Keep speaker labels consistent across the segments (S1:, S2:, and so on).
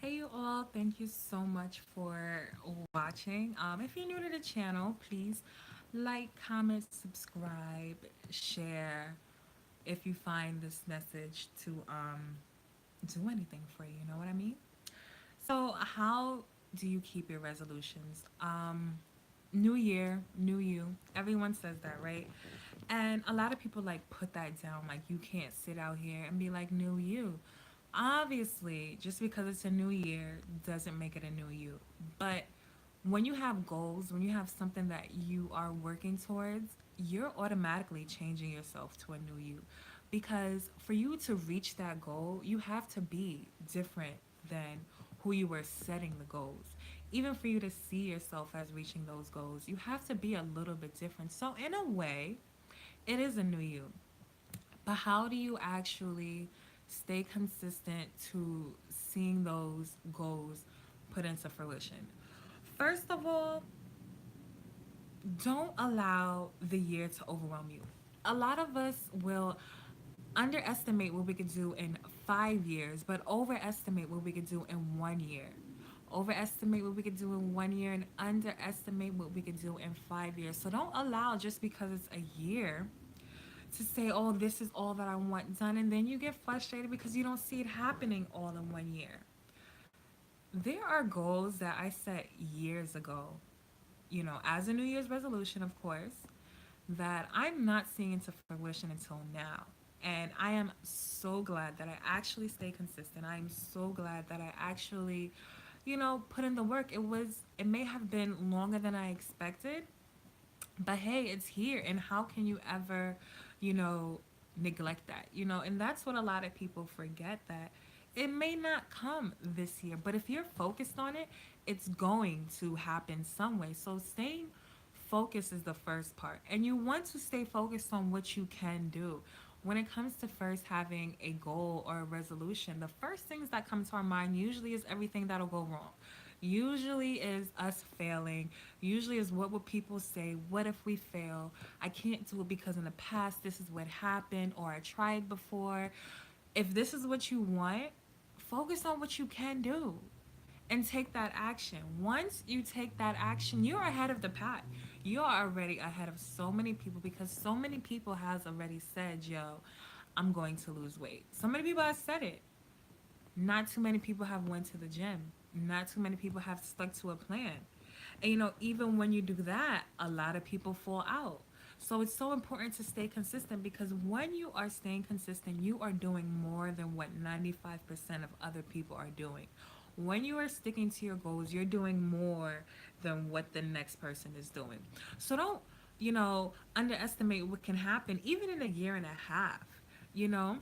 S1: Hey you all, thank you so much for watching. If you're new to the channel, please like, comment, subscribe, share if you find this message to do anything for you, you know what I mean? So, how do you keep your resolutions? New year, new you. Everyone says that, right? And a lot of people like put that down. Like, you can't sit out here and be like, new you. Obviously, just because it's a new year doesn't make it a new you. But when you have goals, when you have something that you are working towards, you're automatically changing yourself to a new you. Because for you to reach that goal, you have to be different than who you were setting the goals. Even for you to see yourself as reaching those goals, you have to be a little bit different. So, in a way, it is a new you. But how do you actually stay consistent to seeing those goals put into fruition? First of all, don't allow the year to overwhelm you. A lot of us will underestimate what we could do in 5 years, but overestimate what we could do in 1 year. Overestimate what we could do in 1 year and underestimate what we could do in 5 years. So don't allow just because it's a year to say, oh, this is all that I want done. And then you get frustrated because you don't see it happening all in 1 year. There are goals that I set years ago, as a New Year's resolution, of course, that I'm not seeing into fruition until now. And I am so glad that I actually stay consistent. I am so glad that I actually, put in the work. It may have been longer than I expected, but hey, it's here. And how can you ever, you know, neglect that? And that's what a lot of people forget, that it may not come this year, but if you're focused on it, it's going to happen some way. So staying focused is the first part. And you want to stay focused on what you can do. When it comes to first having a goal or a resolution, the first things that come to our mind usually is everything that'll go wrong. Usually is us failing. Usually is what would people say? What if we fail? I can't do it because in the past this is what happened, or I tried before. If this is what you want, focus on what you can do and take that action. Once you take that action, you're ahead of the pack. You're already ahead of so many people because so many people has already said, yo, I'm going to lose weight. So many people have said it. Not too many people have went to the gym. Not too many people have stuck to a plan. And even when you do that, a lot of people fall out. So it's so important to stay consistent, because when you are staying consistent, you are doing more than what 95% of other people are doing. When you are sticking to your goals, you're doing more than what the next person is doing. So don't, underestimate what can happen even in a year and a half. You know,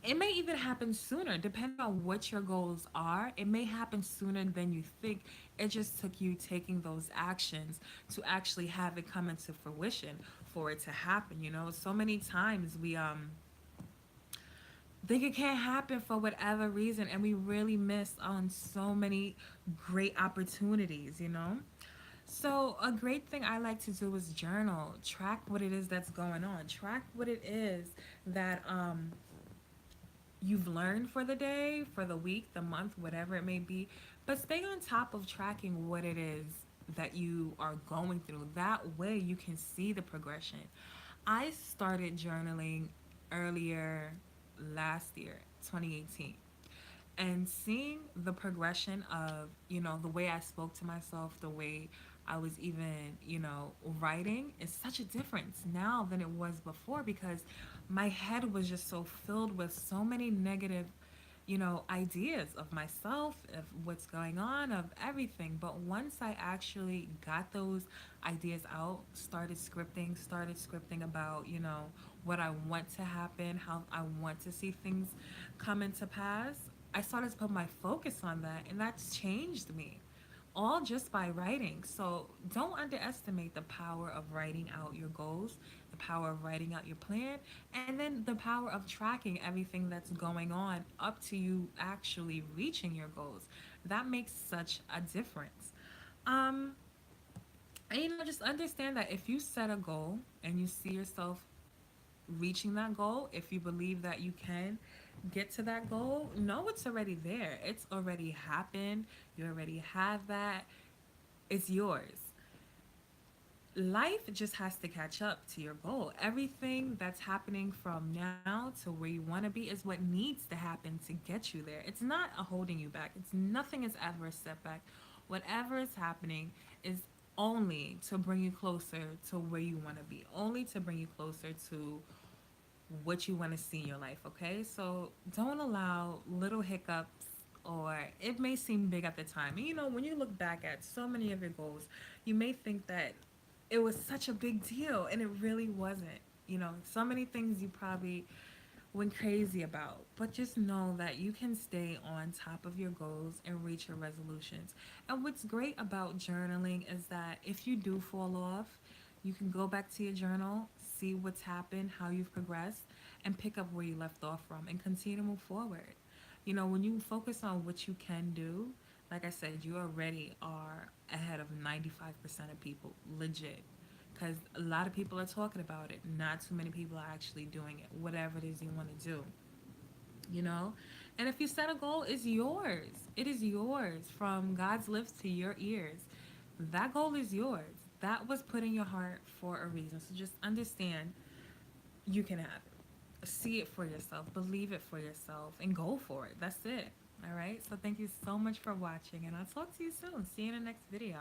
S1: it may even happen sooner, depending on what your goals are. It may happen sooner than you think. It just took you taking those actions to actually have it come into fruition for it to happen. So many times we think it can't happen for whatever reason, and we really miss on so many great opportunities. So a great thing I like to do is journal, track what it is that's going on, track what it is that you've learned for the day, for the week, the month, whatever it may be. But stay on top of tracking what it is that you are going through. That way you can see the progression. I started journaling earlier last year, 2018, and seeing the progression of the way I spoke to myself, the way I was even writing, is such a difference now than it was before, because my head was just so filled with so many negative ideas of myself, of what's going on, of everything. But once I actually got those ideas out, started scripting about what I want to happen, how I want to see things come into pass, I started to put my focus on that, and that's changed me, all just by writing. So don't underestimate the power of writing out your goals, the power of writing out your plan, and then the power of tracking everything that's going on up to you actually reaching your goals. That makes such a difference. Um, and just understand that if you set a goal and you see yourself reaching that goal, if you believe that you can, get to that goal, know it's already there. It's already happened. You already have that. It's yours. Life just has to catch up to your goal. Everything that's happening from now to where you want to be is what needs to happen to get you there. It's not a holding you back. It's nothing is ever a step back. Whatever is happening is only to bring you closer to where you want to be, only to bring you closer to what you want to see in your life, okay? So don't allow little hiccups, or it may seem big at the time. And you know, when you look back at so many of your goals, you may think that it was such a big deal, and it really wasn't. You know, so many things you probably went crazy about. But just know that you can stay on top of your goals and reach your resolutions. And what's great about journaling is that if you do fall off, you can go back to your journal, see what's happened, how you've progressed, and pick up where you left off from and continue to move forward. You know, when you focus on what you can do, like I said, you already are ahead of 95% of people, legit. Because a lot of people are talking about it. Not too many people are actually doing it, whatever it is you want to do, you know? And if you set a goal, it's yours. It is yours from God's lips to your ears. That goal is yours. That was put in your heart for a reason. So just understand you can have it. See it for yourself, believe it for yourself, and go for it. That's it. All right. So thank you so much for watching, and I'll talk to you soon. See you in the next video.